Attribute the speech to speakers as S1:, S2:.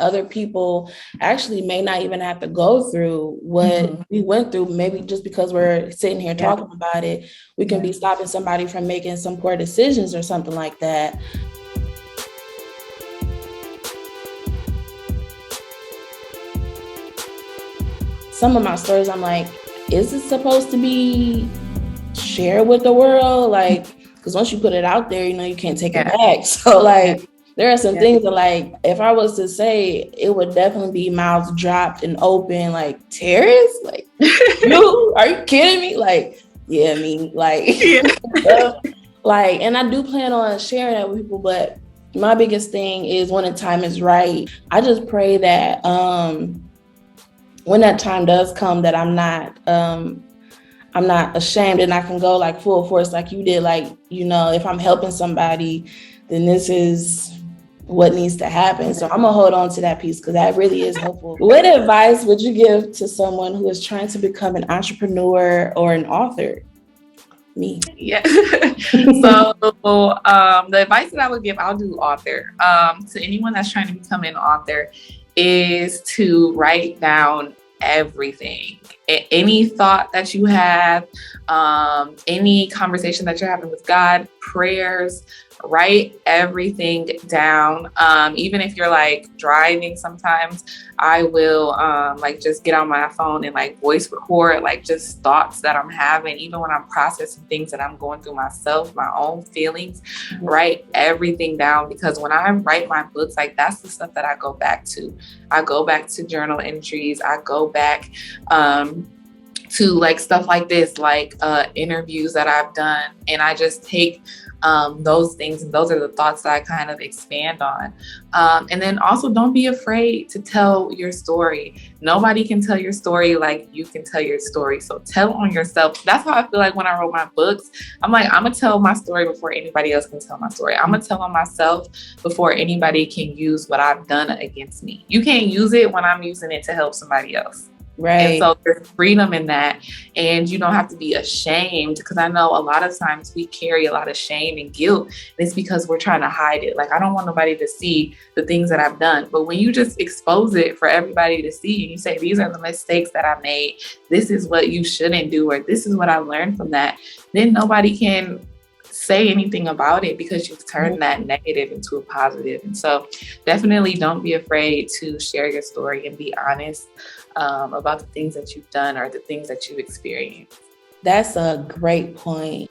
S1: other people actually may not even have to go through what we went through. Maybe just because we're sitting here talking about it, we can be stopping somebody from making some poor decisions or something like that. Some of my stories, I'm like, is it supposed to be shared with the world? Like, because once you put it out there, you can't take it back. So like, there are some things that, like, if I was to say, it would definitely be mouths dropped and open, like, Terrace? Like, are you kidding me? Like, yeah, me, like, like, and I do plan on sharing that with people, but my biggest thing is when the time is right, I just pray that when that time does come, that I'm not ashamed and I can go like full force like you did. Like, if I'm helping somebody, then this is what needs to happen. So I'm gonna hold on to that piece because that really is helpful. What advice would you give to someone who is trying to become an entrepreneur or an author? Me.
S2: Yeah. So the advice that I would give, I'll do author. To anyone that's trying to become an author is to write down everything. Any thought that you have, any conversation that you're having with God, prayers, write everything down. Even if you're like driving, sometimes I will like just get on my phone and like voice record like just thoughts that I'm having, even when I'm processing things that I'm going through myself, my own feelings. Write everything down, because when I write my books, like that's the stuff that I go back to. I go back to journal entries. I go back to like stuff like this, like interviews that I've done, and I just take those things, and those are the thoughts that I kind of expand on. And then also, don't be afraid to tell your story. Nobody can tell your story like you can tell your story. So tell on yourself. That's how I feel like when I wrote my books. I'm like, I'm gonna tell my story before anybody else can tell my story. I'm gonna tell on myself before anybody can use what I've done against me. You can't use it when I'm using it to help somebody else.
S1: Right.
S2: And so there's freedom in that, and you don't have to be ashamed, because I know a lot of times we carry a lot of shame and guilt, and it's because we're trying to hide it. Like, I don't want nobody to see the things that I've done. But when you just expose it for everybody to see, and you say, these are the mistakes that I made, this is what you shouldn't do, or this is what I learned from that, then nobody can say anything about it, because you've turned that negative into a positive. And so definitely don't be afraid to share your story and be honest about the things that you've done or the things that you've experienced.
S1: That's a great point.